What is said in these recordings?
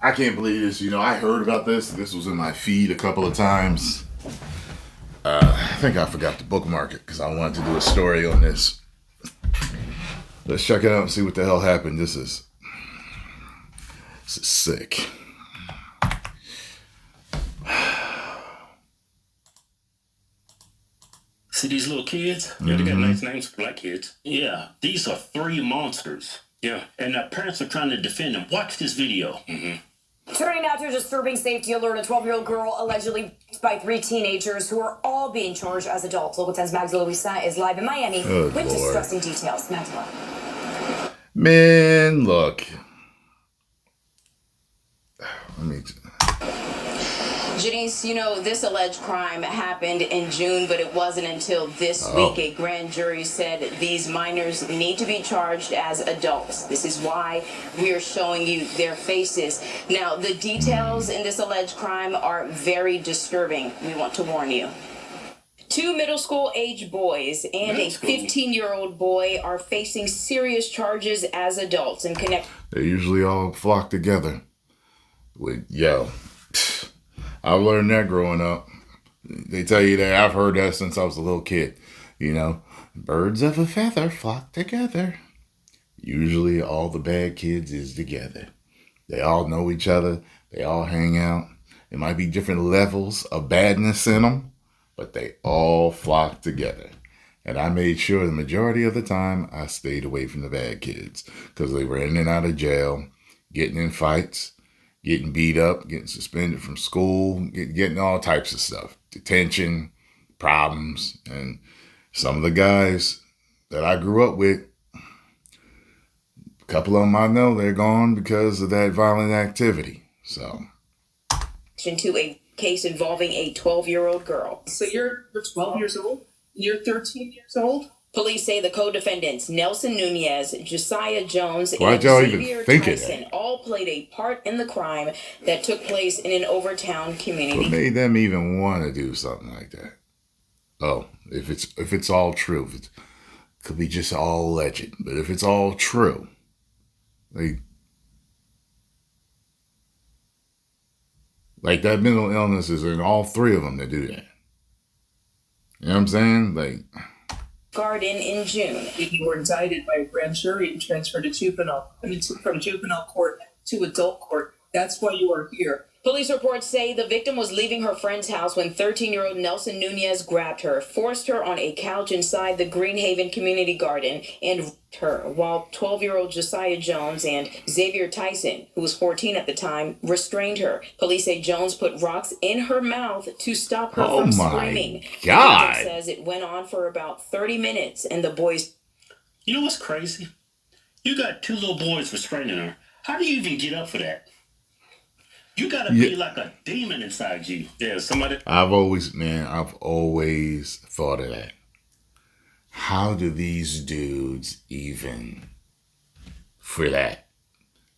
I can't believe this. I heard about this. This was in my feed a couple of times. I think I forgot to bookmark it because I wanted to do a story on this. Let's check it out and see what the hell happened. This is sick. See these little kids? Yeah, they got nice names for black kids. Yeah, these are 3 monsters. Yeah, and their parents are trying to defend them. Watch this video. Turning now to a disturbing safety alert. A 12-year-old girl allegedly by 3 teenagers who are all being charged as adults. Local 10's Max Luisa is live in Miami with distressing details. Maxwell. Man, look. Janice, this alleged crime happened in June, but it wasn't until this week a grand jury said these minors need to be charged as adults. This is why we are showing you their faces. Now, the details in this alleged crime are very disturbing. We want to warn you. 2 middle school age boys and a 15-year-old boy are facing serious charges as adults and They usually all flock together. I learned that growing up. They tell you that. I've heard that since I was a little kid. Birds of a feather flock together. Usually all the bad kids is together. They all know each other. They all hang out. It might be different levels of badness in them, but they all flock together. And I made sure the majority of the time I stayed away from the bad kids because they were in and out of jail, getting in fights, getting beat up, getting suspended from school, getting all types of stuff. Detention, problems. And some of the guys that I grew up with, a couple of them I know, they're gone because of that violent activity. So. To a case involving a 12-year-old girl. So you're 12 years old? You're 13 years old? Police say the co-defendants, Nelson Nunez, Josiah Jones, Why'd and y'all Xavier even think of Tyson that? all played a part in the crime that took place in an Overtown community. What made them even want to do something like that? Oh, if it's all true, it could be just all alleged. But if it's all true, like that mental illness is in all 3 of them that do that. You know what I'm saying? Garden in June. You were indicted by a grand jury and transferred to from juvenile court to adult court. That's why you are here. Police reports say the victim was leaving her friend's house when 13-year-old Nelson Nunez grabbed her, forced her on a couch inside the Greenhaven Community Garden, and raped her, while 12-year-old Josiah Jones and Xavier Tyson, who was 14 at the time, restrained her. Police say Jones put rocks in her mouth to stop her from screaming. God. The victim says it went on for about 30 minutes, and the boys... You know what's crazy? You got 2 little boys restraining her. How do you even get up for that? You gotta be like a demon inside you. Yeah, somebody. I've always thought of that. How do these dudes even for that?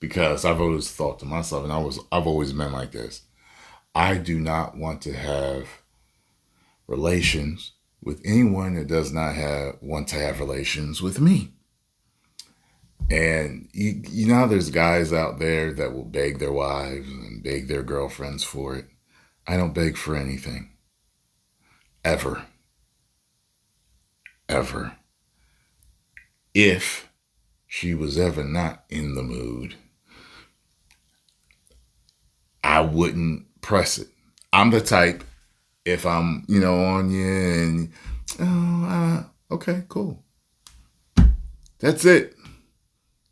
Because I've always thought to myself, and I've always been like this. I do not want to have relations with anyone that does not want to have relations with me. And you know how there's guys out there that will beg their wives and beg their girlfriends for it. I don't beg for anything. Ever. Ever. If she was ever not in the mood, I wouldn't press it. I'm the type, if I'm, on you and, okay, cool. That's it.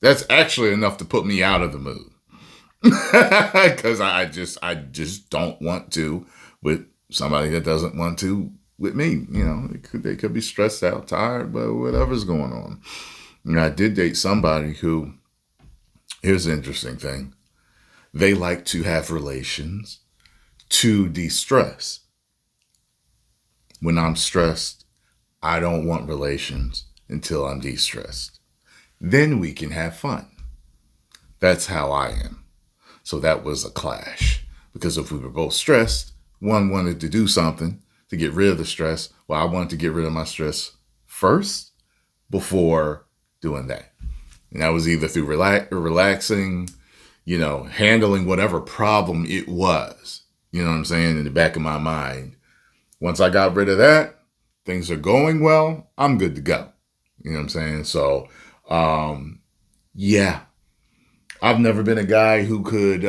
That's actually enough to put me out of the mood. Because I just don't want to with somebody that doesn't want to with me. They could be stressed out, tired, but whatever's going on. And I did date somebody who, here's the interesting thing. They like to have relations to de-stress. When I'm stressed, I don't want relations until I'm de-stressed. Then we can have fun. That's how I am. So that was a clash. Because if we were both stressed, one wanted to do something to get rid of the stress. Well, I wanted to get rid of my stress first before doing that. And that was either through relaxing, handling whatever problem it was, you know what I'm saying, in the back of my mind. Once I got rid of that, things are going well, I'm good to go. You know what I'm saying? So, yeah, I've never been a guy who could,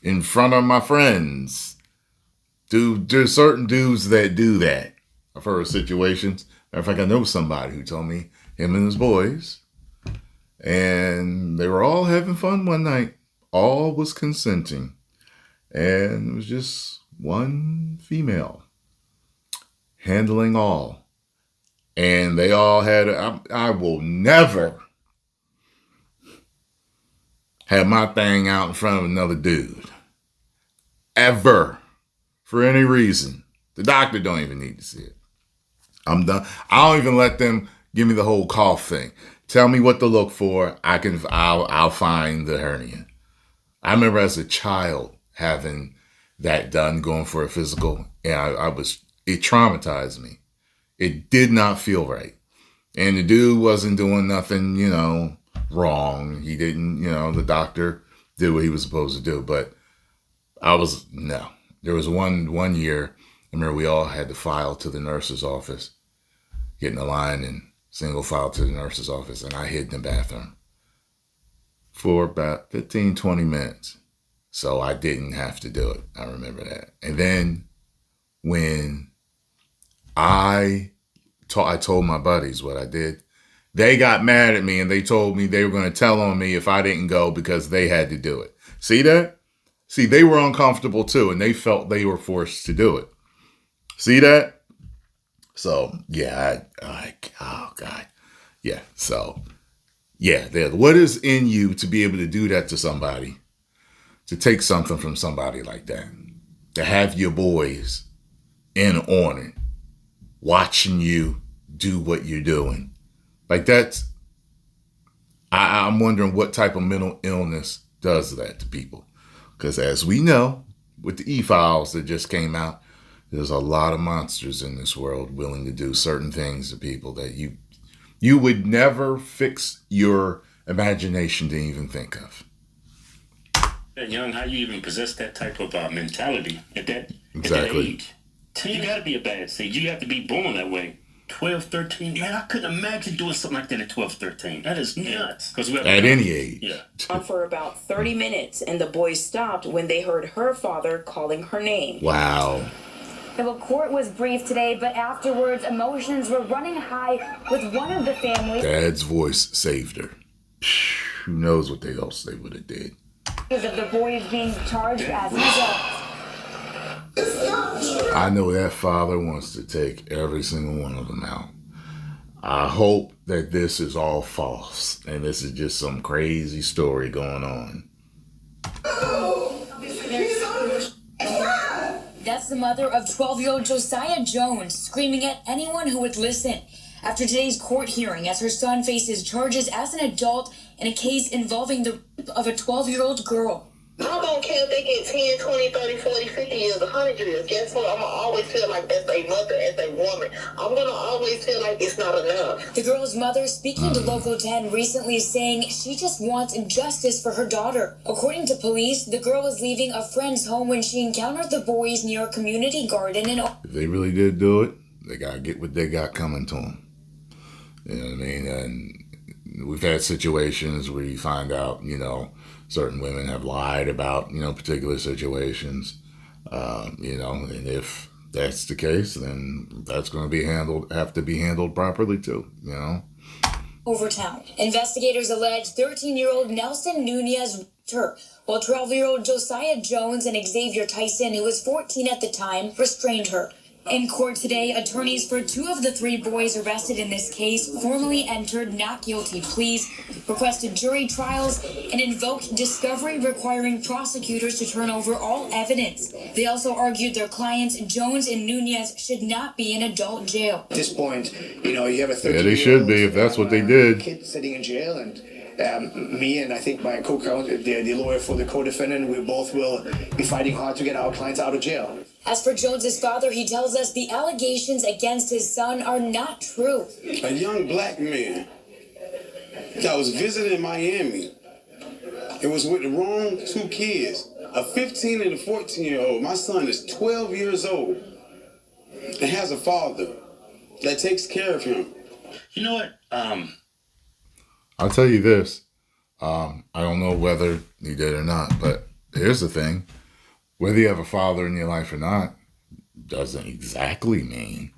in front of my friends, there's certain dudes that do that. I've heard of situations. Matter of fact, I know somebody who told me him and his boys, and they were all having fun one night. All was consenting. And it was just one female handling all. And they all had, I will never have my thing out in front of another dude. Ever. For any reason. The doctor don't even need to see it. I'm done. I don't even let them give me the whole cough thing. Tell me what to look for. I'll find the hernia. I remember as a child having that done, going for a physical, and it traumatized me. It did not feel right. And the dude wasn't doing nothing, wrong. He didn't, the doctor did what he was supposed to do. But no. There was one year, I remember we all had to file to the nurse's office, get in the line and single file to the nurse's office, and I hid in the bathroom for about 15, 20 minutes. So I didn't have to do it. I remember that. And then when I told my buddies what I did, they got mad at me and they told me they were going to tell on me if I didn't go because they had to do it. See that? See, they were uncomfortable too, and they felt they were forced to do it. See that? So, yeah, oh, God. Yeah, so, yeah, what is in you to be able to do that to somebody, to take something from somebody like that, to have your boys in on it, watching you do what you're doing. Like I'm wondering what type of mental illness does that to people. Because as we know, with the e-files that just came out, there's a lot of monsters in this world willing to do certain things to people that you would never fix your imagination to even think of. Young, how you even possess that type of mentality at that age? You got to be a bad seed. You have to be born that way. 12, 13. Man, I couldn't imagine doing something like that at 12, 13. That is nuts. At any age. Yeah. On for about 30 minutes, and the boys stopped when they heard her father calling her name. Wow. The court was brief today, but afterwards, emotions were running high with one of the families. Dad's voice saved her. Who knows what else they would have did. Of the boys being charged as adults. I know that father wants to take every single one of them out. I hope that this is all false and this is just some crazy story going on. That's the mother of 12-year-old Josiah Jones screaming at anyone who would listen after today's court hearing as her son faces charges as an adult in a case involving the rape of a 12-year-old girl. I don't care if they get 10, 20, 30, 40, 50 years, 100 years. Guess what? I'm going to always feel like as a mother, as a woman, I'm going to always feel like it's not enough. The girl's mother speaking to Local 10 recently saying she just wants justice for her daughter. According to police, the girl was leaving a friend's home when she encountered the boys near a community garden in... If they really did do it, they got to get what they got coming to them. You know what I mean? And we've had situations where you find out, certain women have lied about, particular situations, and if that's the case, then that's going to have to be handled properly too, Overtown. Investigators allege 13-year-old Nelson Nunez raped her, while 12-year-old Josiah Jones and Xavier Tyson, who was 14 at the time, restrained her. In court today, attorneys for 2 of the 3 boys arrested in this case formally entered not guilty pleas, requested jury trials, and invoked discovery requiring prosecutors to turn over all evidence. They also argued their clients, Jones and Nunez, should not be in adult jail. At this point, you have a 13-year-old. Yeah, they should be if that's what they did. Kid sitting in jail, and me and I think my co-counsel, the lawyer for the co-defendant, we both will be fighting hard to get our clients out of jail. As for Jones's father, he tells us the allegations against his son are not true. A young black man that was visiting Miami It was with the wrong two kids, a 15 and a 14-year-old. My son is 12 years old and has a father that takes care of him. You know what? I'll tell you this. I don't know whether you did or not, but here's the thing. Whether you have a father in your life or not doesn't exactly mean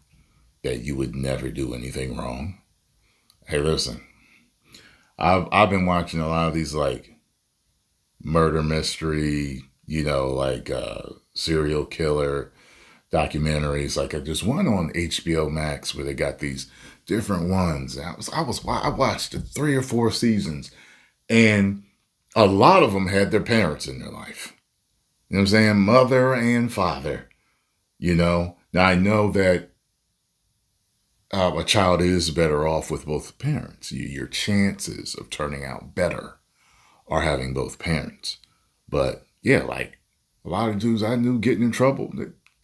that you would never do anything wrong. Hey, listen. I've been watching a lot of these like murder mystery, serial killer documentaries. Like there's one on HBO Max where they got these different ones. I watched 3 or 4 seasons, and a lot of them had their parents in their life. You know what I'm saying? Mother and father. Now I know that a child is better off with both parents. Your chances of turning out better are having both parents. But yeah, like a lot of dudes I knew getting in trouble,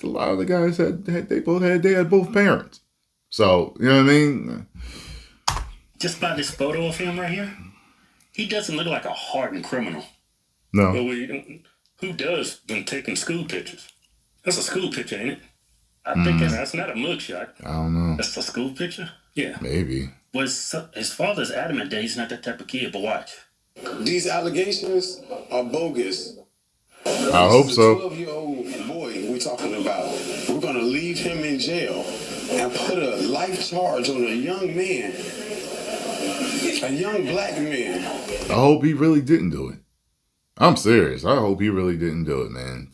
a lot of the guys they had both parents. So, you know what I mean? Just by this photo of him right here, he doesn't look like a hardened criminal. No. But who does when taking school pictures? That's a school picture, ain't it? I think that's not a mugshot. I don't know. That's a school picture? Yeah. Maybe. His father's adamant that he's not that type of kid, but watch. These allegations are bogus. I hope so. 12-year-old boy we're talking about. We're going to leave him in jail and put a life charge on a young man. A young black man. I hope he really didn't do it. I'm serious. I hope he really didn't do it, man.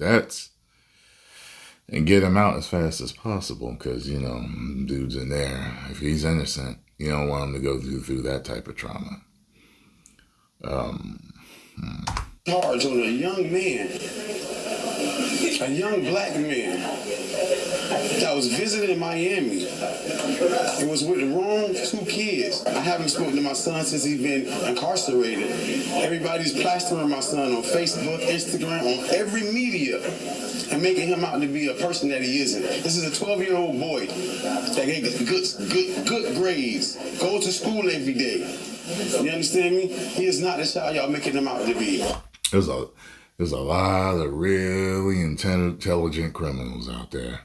And get him out as fast as possible because, dude's in there. If he's innocent, you don't want him to go through that type of trauma. Charge on a young man, a young black man that was visiting Miami. It was with the wrong two kids. I haven't spoken to my son since he's been incarcerated. Everybody's plastering my son on Facebook, Instagram, on every media, and making him out to be a person that he isn't. This is a 12-year-old boy that get good grades, goes to school every day. You understand me? He is not the child y'all making him out to be. There's a lot of really intelligent criminals out there.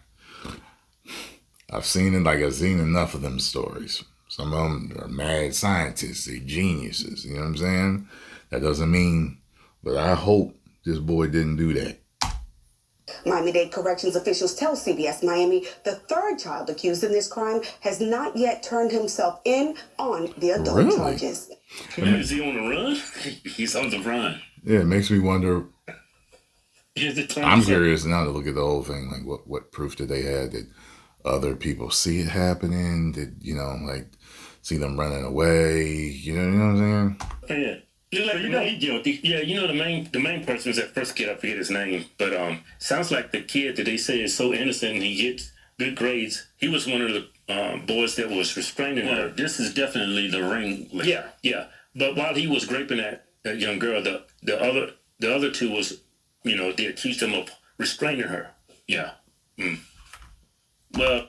I've seen enough of them stories. Some of them are mad scientists, they're geniuses, you know what I'm saying? That doesn't mean, but I hope this boy didn't do that. Miami-Dade corrections officials tell CBS Miami the third child accused in this crime has not yet turned himself in on the adult charges. Is he on the run? He's on the run. Yeah, it makes me wonder. I'm curious now to look at the whole thing. Like, what proof did they have? Did other people see it happening? Did, see them running away? You know what I'm saying? Yeah. He's guilty. Yeah, the main person is that first kid. I forget his name, but sounds like the kid that they say is so innocent and he gets good grades. He was one of the boys that was restraining her. This is definitely the ring. Yeah. But while he was raping that young girl, the other two was, they accused him of restraining her. Yeah. Well.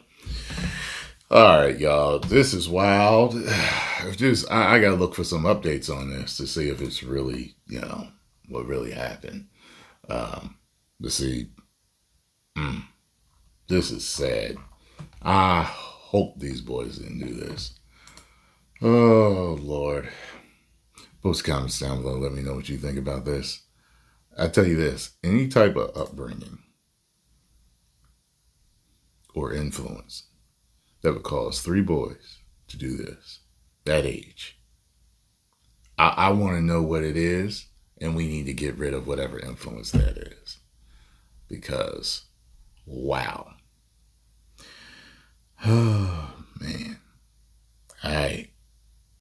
All right, y'all. This is wild. I gotta look for some updates on this to see if it's really, what really happened. To see. This is sad. I hope these boys didn't do this. Oh, Lord. Post comments down below. Let me know what you think about this. I tell you this. Any type of upbringing or influence that would cause 3 boys to do this, that age. I want to know what it is, and we need to get rid of whatever influence that is. Because, wow. Oh, man. All right.